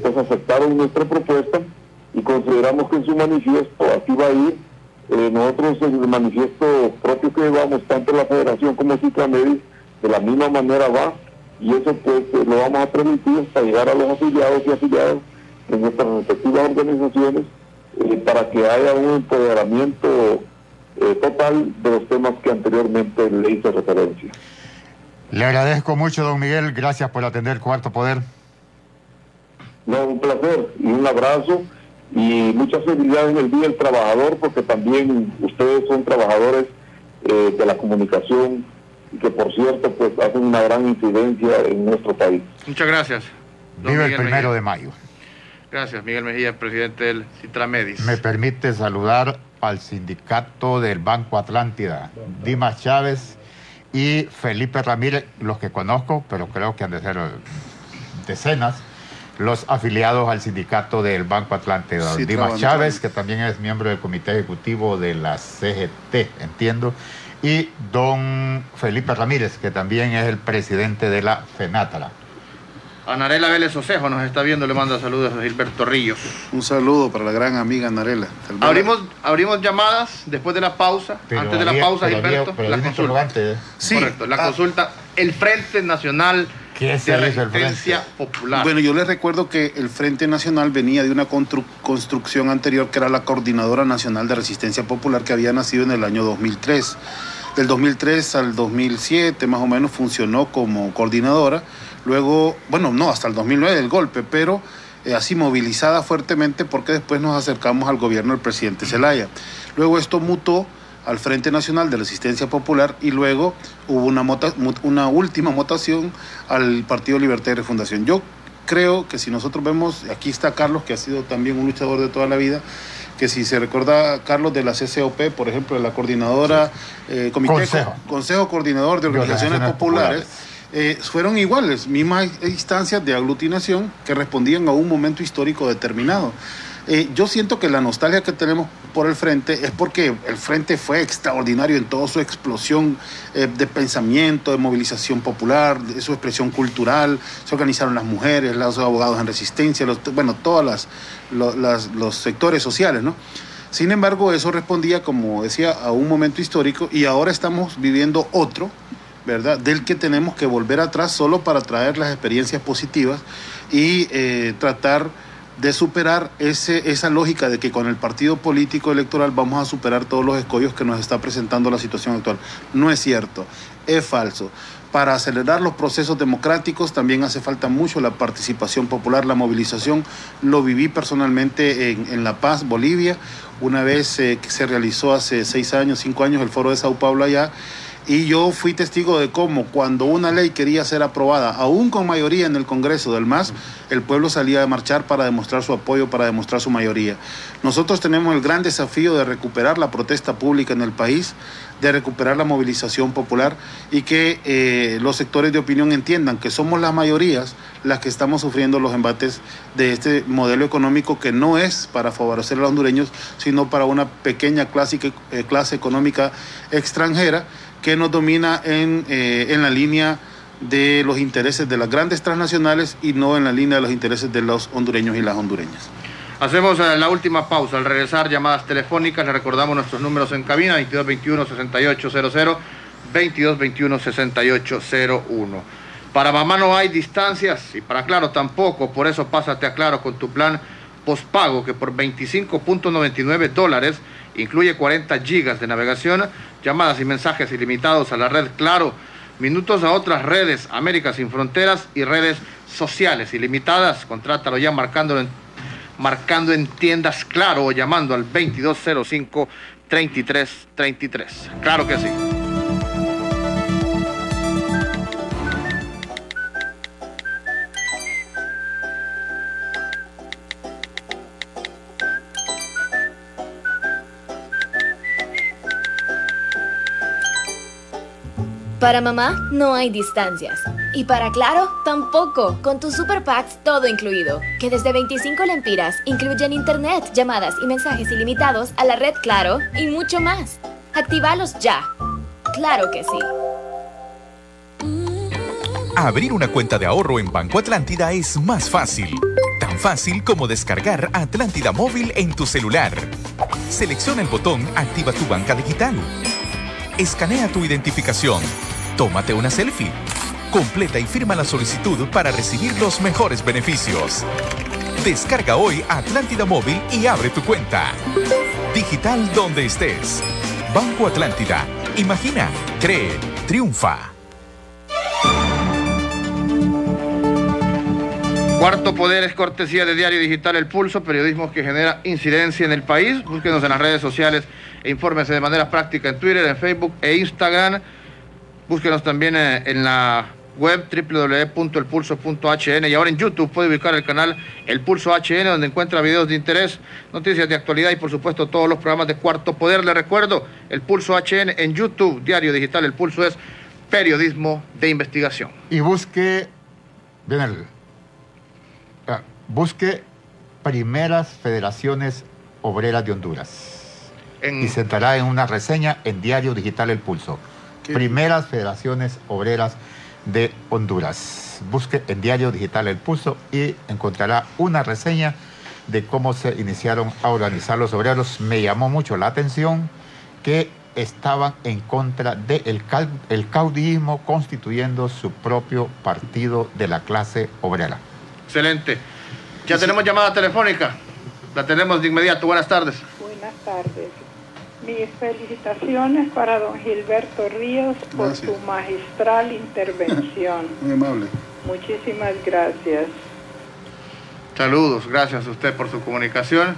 pues aceptaron nuestra propuesta y consideramos que en su manifiesto así va a ir. Nosotros en el manifiesto propio que llevamos, tanto la Federación como Citramedis, de la misma manera va, y eso pues lo vamos a transmitir para llegar a los afiliados y afiliadas en nuestras respectivas organizaciones, para que haya un empoderamiento total de los temas que anteriormente le hice referencia. Le agradezco mucho, don Miguel, gracias por atender Cuarto Poder. No, un placer y un abrazo y mucha felicidad en el Día del Trabajador, porque también ustedes son trabajadores de la comunicación y que por cierto pues hacen una gran incidencia en nuestro país. Muchas gracias. Viva el 1 de mayo. Gracias, Miguel Mejía, presidente del Citramedis. Me permite saludar al sindicato del Banco Atlántida, Dimas Chávez y Felipe Ramírez, los que conozco, pero creo que han de ser decenas, los afiliados al sindicato del Banco Atlántida. Sí, Dimas Chávez, que también es miembro del comité ejecutivo de la CGT, entiendo, y don Felipe Ramírez, que también es el presidente de la FENATRA. Anarela Vélez Osejo nos está viendo, le manda saludos a Gilberto Ríos. Un saludo para la gran amiga Anarela. Abrimos llamadas después de la pausa. Pero antes de la pausa, Gilberto, la consulta. Sí. Correcto, la consulta, el Frente Nacional de Resistencia Popular. Bueno, yo les recuerdo que el Frente Nacional venía de una construcción anterior, que era la Coordinadora Nacional de Resistencia Popular, que había nacido en el año 2003. Del 2003 al 2007 más o menos funcionó como coordinadora. Luego, bueno, no, hasta el 2009 el golpe, pero así movilizada fuertemente, porque después nos acercamos al gobierno del presidente Zelaya. Luego esto mutó al Frente Nacional de Resistencia Popular y luego hubo una última mutación al Partido Libertad y Refundación. Yo creo que si nosotros vemos, aquí está Carlos, que ha sido también un luchador de toda la vida, que si se recuerda Carlos de la CCOP, por ejemplo, de la coordinadora, Consejo Coordinador de Organizaciones Populares, fueron iguales, mismas instancias de aglutinación que respondían a un momento histórico determinado. Yo siento que la nostalgia que tenemos por el Frente es porque el Frente fue extraordinario en toda su explosión de pensamiento, de movilización popular, de su expresión cultural. Se organizaron las mujeres, los abogados en resistencia, todos los sectores sociales, ¿no? Sin embargo, eso respondía, como decía, a un momento histórico, y ahora estamos viviendo otro, ¿verdad?, del que tenemos que volver atrás solo para traer las experiencias positivas y tratar de superar esa lógica de que con el partido político electoral vamos a superar todos los escollos que nos está presentando la situación actual. No es cierto, es falso. Para acelerar los procesos democráticos también hace falta mucho la participación popular, la movilización. Lo viví personalmente en La Paz, Bolivia, una vez que se realizó hace 5 años el Foro de Sao Paulo allá. Y yo fui testigo de cómo cuando una ley quería ser aprobada, aún con mayoría en el Congreso del MAS, el pueblo salía a marchar para demostrar su apoyo, para demostrar su mayoría. Nosotros tenemos el gran desafío de recuperar la protesta pública en el país, de recuperar la movilización popular y que los sectores de opinión entiendan que somos las mayorías las que estamos sufriendo los embates de este modelo económico que no es para favorecer a los hondureños, sino para una pequeña clase económica extranjera que nos domina en la línea de los intereses de las grandes transnacionales y no en la línea de los intereses de los hondureños y las hondureñas. Hacemos la última pausa. Al regresar, llamadas telefónicas. Le recordamos nuestros números en cabina: 2221-6800, 2221-6801. Para mamá no hay distancias y para Claro tampoco. Por eso pásate a Claro con tu plan postpago que por $25.99 incluye 40 gigas de navegación, llamadas y mensajes ilimitados a la red Claro, minutos a otras redes, América Sin Fronteras y redes sociales ilimitadas. Contrátalo ya marcando en tiendas Claro o llamando al 2205-3333. Claro que sí. Para mamá no hay distancias. Y para Claro, tampoco. Con tus Super Packs todo incluido. Que desde 25 lempiras incluyen internet, llamadas y mensajes ilimitados a la red Claro y mucho más. Actívalos ya. Claro que sí. Abrir una cuenta de ahorro en Banco Atlántida es más fácil. Tan fácil como descargar Atlántida Móvil en tu celular. Selecciona el botón Activa tu banca digital. Escanea tu identificación. Tómate una selfie. Completa y firma la solicitud para recibir los mejores beneficios. Descarga hoy Atlántida Móvil y abre tu cuenta. Digital donde estés. Banco Atlántida. Imagina, cree, triunfa. Cuarto Poder es cortesía de Diario Digital El Pulso, periodismo que genera incidencia en el país. Búsquenos en las redes sociales e infórmese de manera práctica en Twitter, en Facebook e Instagram. Búsquenos también en la web www.elpulso.hn y ahora en YouTube puede ubicar el canal El Pulso HN, donde encuentra videos de interés, noticias de actualidad y por supuesto todos los programas de Cuarto Poder. Le recuerdo, El Pulso HN en YouTube, Diario Digital El Pulso es periodismo de investigación. Y busque Primeras Federaciones Obreras de Honduras. Y se entrará en una reseña en Diario Digital El Pulso. Primeras Federaciones Obreras de Honduras. Busque en Diario Digital El Pulso y encontrará una reseña de cómo se iniciaron a organizar los obreros. Me llamó mucho la atención que estaban en contra del caudillismo, constituyendo su propio partido de la clase obrera. Excelente. Ya tenemos llamada telefónica. La tenemos de inmediato. Buenas tardes. Buenas tardes. Mis felicitaciones para don Gilberto Ríos por su magistral intervención. Muy amable. Muchísimas gracias. Saludos, gracias a usted por su comunicación.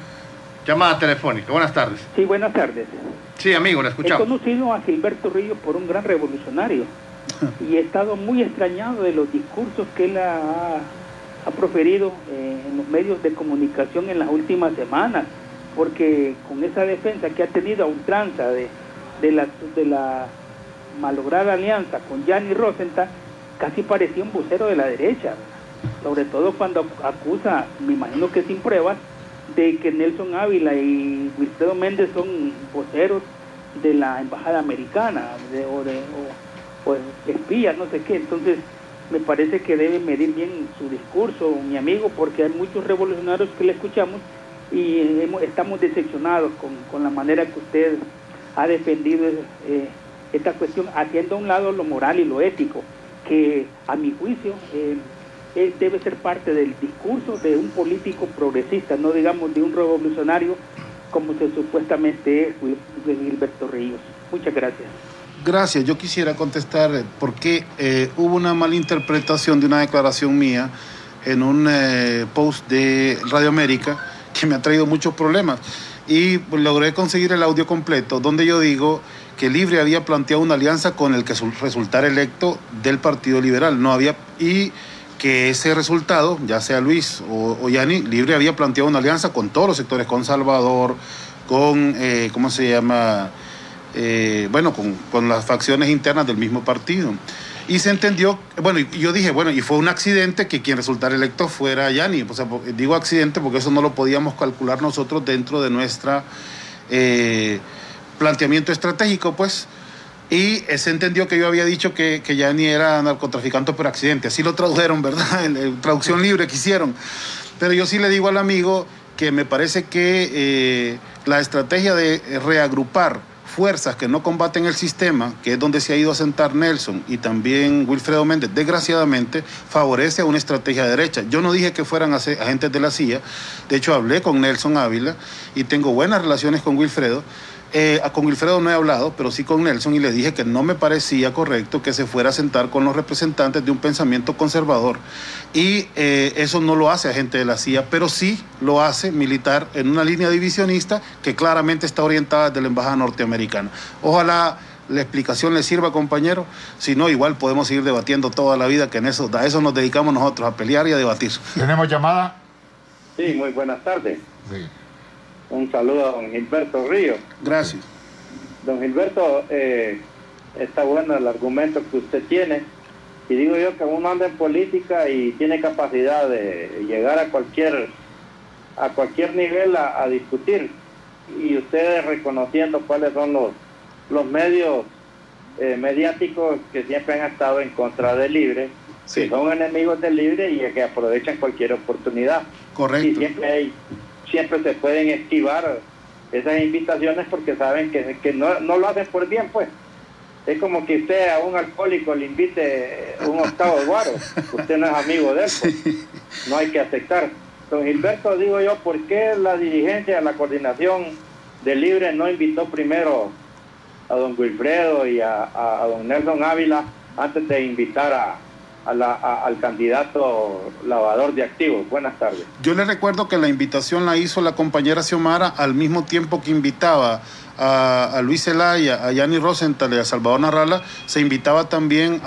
Llamada telefónica, buenas tardes. Sí, buenas tardes. Sí, amigo, le escuchamos. He conocido a Gilberto Ríos por un gran revolucionario y he estado muy extrañado de los discursos que él ha proferido en los medios de comunicación en las últimas semanas, porque con esa defensa que ha tenido a ultranza de la malograda alianza con Gianni Rosenthal, casi parecía un vocero de la derecha, sobre todo cuando acusa, me imagino que sin pruebas, de que Nelson Ávila y Wilfredo Méndez son voceros de la embajada americana o espías, no sé qué. Entonces me parece que debe medir bien su discurso, mi amigo, porque hay muchos revolucionarios que le escuchamos y estamos decepcionados con la manera que usted ha defendido esta cuestión, haciendo a un lado lo moral y lo ético, que a mi juicio debe ser parte del discurso de un político progresista, no digamos de un revolucionario como se supuestamente es Gilberto Ríos. Muchas gracias. Gracias. Yo quisiera contestar porque hubo una malinterpretación de una declaración mía en un post de Radio América que me ha traído muchos problemas y logré conseguir el audio completo donde yo digo que Libre había planteado una alianza con el que resultara electo del Partido Liberal. No había, y que ese resultado, ya sea Luis o Gianni, Libre había planteado una alianza con todos los sectores, con Salvador, con, ¿cómo se llama? Con las facciones internas del mismo partido. Y se entendió, bueno, y yo dije, bueno, y fue un accidente que quien resultara electo fuera Gianni. O sea, digo accidente porque eso no lo podíamos calcular nosotros dentro de nuestra planteamiento estratégico, pues. Y se entendió que yo había dicho que Gianni era narcotraficante por accidente. Así lo tradujeron, ¿verdad? En traducción libre que hicieron. Pero yo sí le digo al amigo que me parece que la estrategia de reagrupar fuerzas que no combaten el sistema, que es donde se ha ido a sentar Nelson y también Wilfredo Méndez, desgraciadamente, favorece a una estrategia de derecha. Yo no dije que fueran agentes de la CIA, de hecho hablé con Nelson Ávila y tengo buenas relaciones con Wilfredo. Con Wilfredo no he hablado, pero sí con Nelson, y le dije que no me parecía correcto que se fuera a sentar con los representantes de un pensamiento conservador. Y eso no lo hace agente de la CIA, pero sí lo hace militar en una línea divisionista que claramente está orientada desde la embajada norteamericana. Ojalá la explicación le sirva, compañero. Si no, igual podemos seguir debatiendo toda la vida, que a eso nos dedicamos nosotros, a pelear y a debatir. ¿Tenemos llamada? Sí, muy buenas tardes. Sí. Un saludo a don Gilberto Ríos. Gracias. Don Gilberto, está bueno el argumento que usted tiene. Y digo yo que uno anda en política y tiene capacidad de llegar a cualquier nivel a discutir. Y ustedes reconociendo cuáles son los medios mediáticos que siempre han estado en contra del Libre, sí, que son enemigos del Libre y que aprovechan cualquier oportunidad. Correcto. Y siempre se pueden esquivar esas invitaciones porque saben que no lo hacen por bien, pues. Es como que usted a un alcohólico le invite un octavo de guaro, usted no es amigo de él, pues. No hay que aceptar. Don Gilberto, digo yo, ¿por qué la dirigencia, la coordinación del Libre no invitó primero a don Wilfredo y a don Nelson Ávila antes de invitar al candidato lavador de activos? Buenas tardes. Yo le recuerdo que la invitación la hizo la compañera Xiomara al mismo tiempo que invitaba a Luis Zelaya, a Yanni Rosenthal y a Salvador Narrala. Se invitaba también,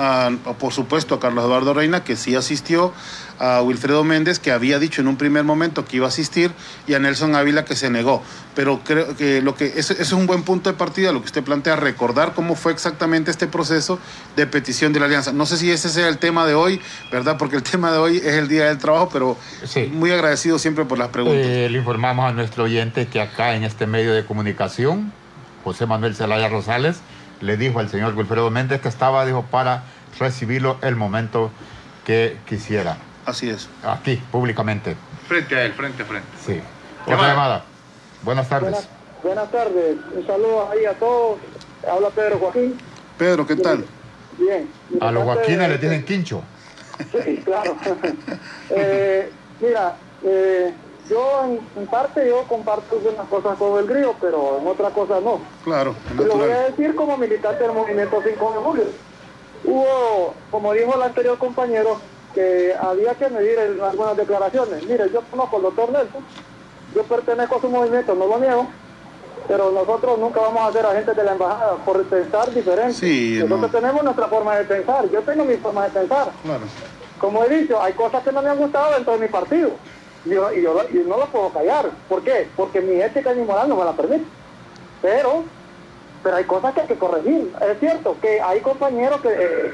por supuesto, a Carlos Eduardo Reina, que sí asistió, a Wilfredo Méndez, que había dicho en un primer momento que iba a asistir, y a Nelson Ávila, que se negó. Pero creo que eso es un buen punto de partida, lo que usted plantea, recordar cómo fue exactamente este proceso de petición de la alianza. No sé si ese sea el tema de hoy, ¿verdad? Porque el tema de hoy es el Día del Trabajo, pero sí, muy agradecido siempre por las preguntas. Le informamos a nuestro oyente que acá en este medio de comunicación, José Manuel Zelaya Rosales le dijo al señor Wilfredo Méndez que estaba, dijo, para recibirlo el momento que quisiera. Así es. Aquí, públicamente. Frente a él, frente a frente. Sí. Otra llamada. Buenas tardes. Buenas tardes. Un saludo ahí a todos. Habla Pedro Joaquín. Pedro, ¿qué tal? Bien. A los Joaquines le tienen quincho. Sí, claro. Mira, yo en parte yo comparto unas cosas con el Grillo, pero en otras cosas no. Claro. Y lo voy a decir como militante del movimiento 5 de julio. Hubo, como dijo el anterior compañero, que había que medir algunas declaraciones. Mire, yo conozco al doctor Nelson, yo pertenezco a su movimiento, no lo niego, pero nosotros nunca vamos a ser agentes de la embajada por pensar diferente. Sí, nosotros tenemos nuestra forma de pensar, yo tengo mi forma de pensar. Claro. Como he dicho, hay cosas que no me han gustado dentro de mi partido, y no lo puedo callar. ¿Por qué? Porque mi ética y mi moral no me la permite. Pero hay cosas que hay que corregir. Es cierto que hay compañeros que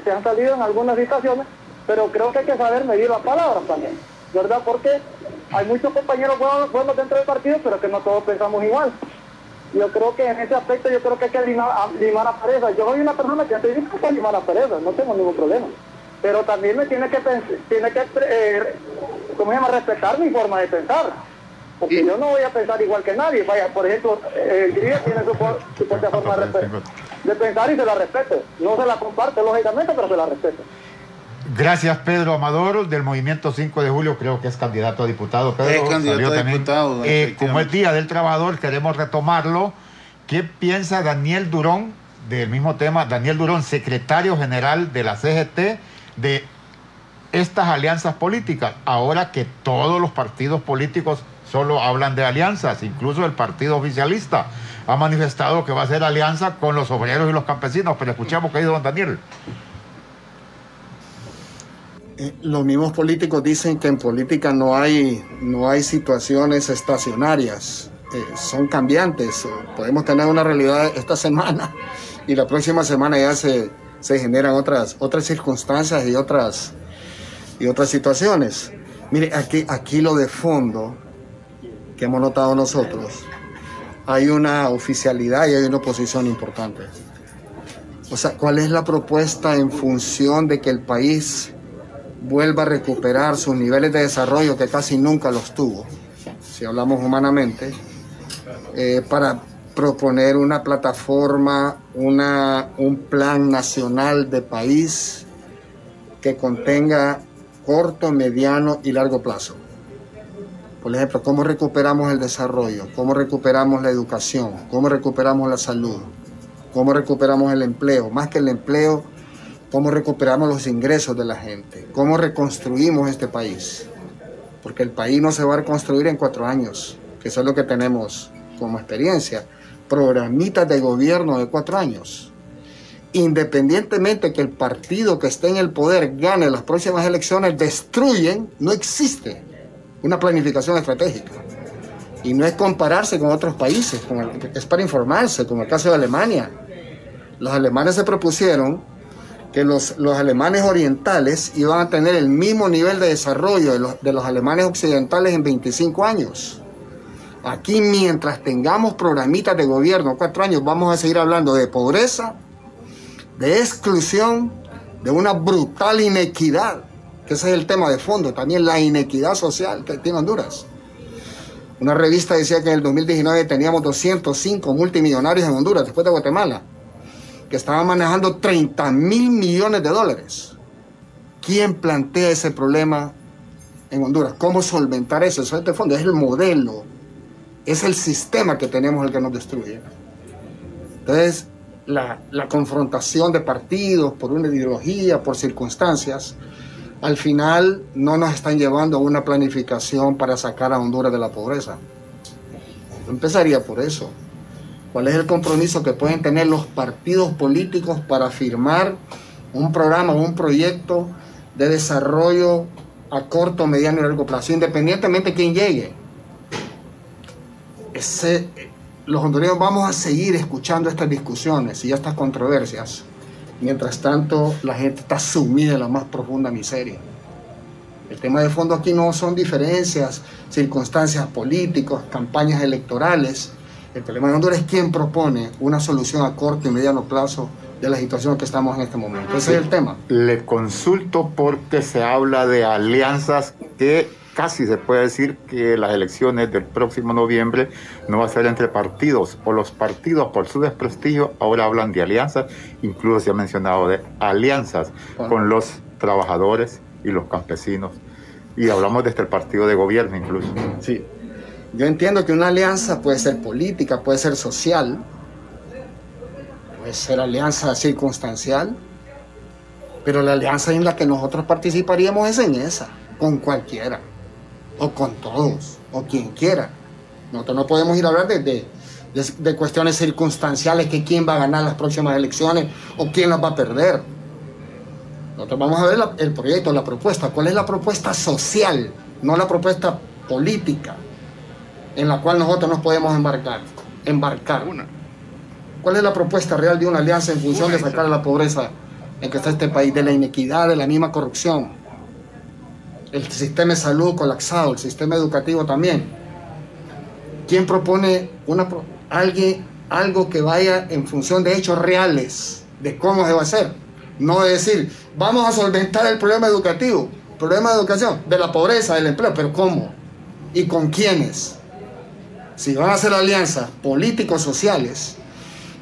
se han salido en algunas situaciones, pero creo que hay que saber medir las palabras también, ¿verdad? Porque hay muchos compañeros buenos dentro del partido, pero que no todos pensamos igual. Yo creo que en ese aspecto hay que limar asperezas. Yo soy una persona que estoy dispuesta a limar asperezas, no tengo ningún problema. Pero también me tiene que respetar mi forma de pensar. Porque yo no voy a pensar igual que nadie. Vaya, por ejemplo, el Grillo tiene su propia forma de pensar y se la respeto. No se la comparto, lógicamente, pero se la respeto. Gracias, Pedro Amador, del Movimiento 5 de Julio, creo que es candidato a diputado. Pedro, es candidato a diputado. Como es Día del Trabajador, queremos retomarlo. ¿Qué piensa Daniel Durón del mismo tema? Daniel Durón, secretario general de la CGT, de estas alianzas políticas, ahora que todos los partidos políticos solo hablan de alianzas, incluso el partido oficialista ha manifestado que va a hacer alianza con los obreros y los campesinos, pero escuchamos que ha ido don Daniel. Los mismos políticos dicen que en política no hay situaciones estacionarias, son cambiantes. Podemos tener una realidad esta semana y la próxima semana ya se generan otras circunstancias y otras situaciones. Mire, aquí lo de fondo que hemos notado nosotros, hay una oficialidad y hay una oposición importante. O sea, ¿cuál es la propuesta en función de que el país vuelva a recuperar sus niveles de desarrollo que casi nunca los tuvo, si hablamos humanamente, para proponer una plataforma, un plan nacional de país que contenga corto, mediano y largo plazo. Por ejemplo, cómo recuperamos el desarrollo, cómo recuperamos la educación, cómo recuperamos la salud, cómo recuperamos el empleo, más que el empleo, cómo recuperamos los ingresos de la gente, cómo reconstruimos este país. Porque el país no se va a reconstruir en 4 años, que eso es lo que tenemos como experiencia. Programitas de gobierno de 4 años. Independientemente que el partido que esté en el poder gane las próximas elecciones, destruyen, no existe una planificación estratégica. Y no es compararse con otros países, es para informarse, como el caso de Alemania. Los alemanes se propusieron que los alemanes orientales iban a tener el mismo nivel de desarrollo de los alemanes occidentales en 25 años. Aquí, mientras tengamos programitas de gobierno 4 años, vamos a seguir hablando de pobreza, de exclusión, de una brutal inequidad, que ese es el tema de fondo, también la inequidad social que tiene Honduras. Una revista decía que en el 2019 teníamos 205 multimillonarios en Honduras, después de Guatemala, que estaban manejando 30.000 millones de dólares. ¿Quién plantea ese problema en Honduras? ¿Cómo solventar eso? Eso es de fondo, es el modelo, es el sistema que tenemos el que nos destruye. Entonces, la confrontación de partidos por una ideología, por circunstancias, al final no nos están llevando a una planificación para sacar a Honduras de la pobreza. Yo empezaría por eso. ¿Cuál es el compromiso que pueden tener los partidos políticos para firmar un programa, un proyecto de desarrollo a corto, mediano y largo plazo, independientemente de quién llegue? Los hondureños vamos a seguir escuchando estas discusiones y estas controversias. Mientras tanto, la gente está sumida en la más profunda miseria. El tema de fondo aquí no son diferencias, circunstancias políticas, campañas electorales. El problema de Honduras es quién propone una solución a corto y mediano plazo de la situación que estamos en este momento. Ese es el tema. Le consulto porque se habla de alianzas que casi se puede decir que las elecciones del próximo noviembre no va a ser entre partidos, o los partidos por su desprestigio ahora hablan de alianzas, incluso se ha mencionado de alianzas con los trabajadores y los campesinos, y hablamos desde el partido de gobierno incluso. Sí, yo entiendo que una alianza puede ser política, puede ser social, puede ser alianza circunstancial, pero la alianza en la que nosotros participaríamos es en esa, con cualquiera, o con todos, o quien quiera. Nosotros no podemos ir a hablar de cuestiones circunstanciales, que quién va a ganar las próximas elecciones o quién las va a perder. Nosotros vamos a ver el proyecto, la propuesta. ¿Cuál es la propuesta social? No la propuesta política en la cual nosotros nos podemos embarcar. ¿Cuál es la propuesta real de una alianza en función de sacar a la pobreza en que está este país, de la inequidad, de la misma corrupción? El sistema de salud colapsado, el sistema educativo también. ¿Quién propone algo que vaya en función de hechos reales, de cómo se va a hacer? No es decir, vamos a solventar el problema educativo, problema de educación, de la pobreza, del empleo, pero ¿cómo? ¿Y con quiénes? Si van a hacer alianzas políticos sociales,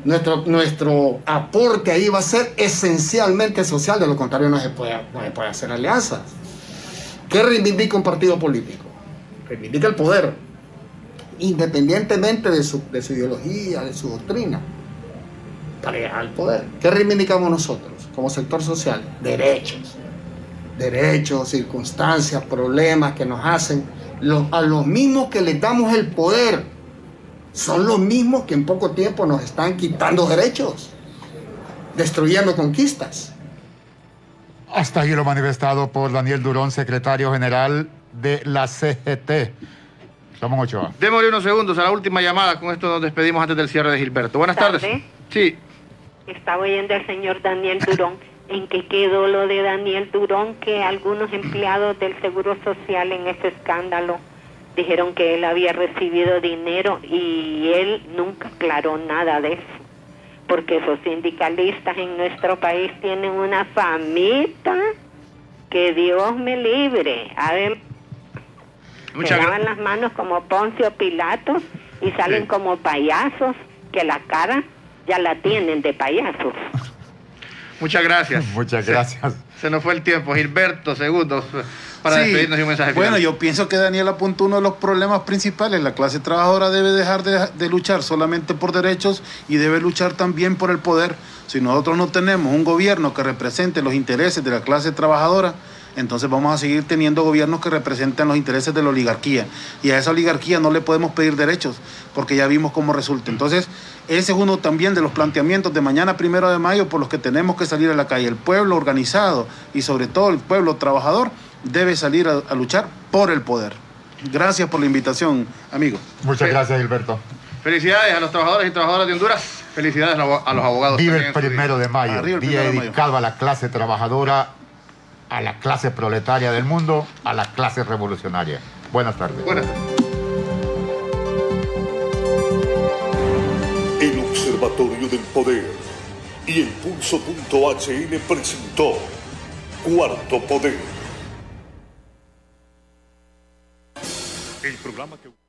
nuestro aporte ahí va a ser esencialmente social, de lo contrario no se puede hacer alianzas. ¿Qué reivindica un partido político? Reivindica el poder, independientemente de su ideología, de su doctrina, para llegar al poder. ¿Qué reivindicamos nosotros como sector social? Derechos, circunstancias, problemas que nos hacen. A los mismos que les damos el poder, son los mismos que en poco tiempo nos están quitando derechos, destruyendo conquistas. Hasta ahí lo manifestado por Daniel Durón, secretario general de la CGT. Ramón Ochoa. Démosle unos segundos a la última llamada. Con esto nos despedimos antes del cierre de Gilberto. Buenas tardes. Sí. Estaba oyendo al señor Daniel Durón. ¿En qué quedó lo de Daniel Durón? Que algunos empleados del Seguro Social en este escándalo dijeron que él había recibido dinero y él nunca aclaró nada de eso. Porque esos sindicalistas en nuestro país tienen una famita que Dios me libre. A ver, se lavan las manos como Poncio Pilatos y salen como payasos que la cara ya la tienen de payasos. Muchas gracias. Muchas gracias. Se nos fue el tiempo. Gilberto, segundos para despedirnos y un mensaje final. Bueno, yo pienso que Daniel apuntó uno de los problemas principales. La clase trabajadora debe dejar de luchar solamente por derechos y debe luchar también por el poder. Si nosotros no tenemos un gobierno que represente los intereses de la clase trabajadora, entonces vamos a seguir teniendo gobiernos que representen los intereses de la oligarquía. Y a esa oligarquía no le podemos pedir derechos, porque ya vimos cómo resulta. Entonces, ese es uno también de los planteamientos de mañana 1 de mayo por los que tenemos que salir a la calle. El pueblo organizado y sobre todo el pueblo trabajador debe salir a luchar por el poder. Gracias por la invitación, amigo. Muchas gracias, Gilberto. Felicidades a los trabajadores y trabajadoras de Honduras. Felicidades a los abogados. Vive el 1 de mayo, Arriba el día 1 de mayo. dedicado a la clase trabajadora, a la clase proletaria del mundo, a la clase revolucionaria. Buenas tardes. Buenas tardes. El Observatorio del Poder y el Pulso.hn presentó Cuarto Poder. El programa que...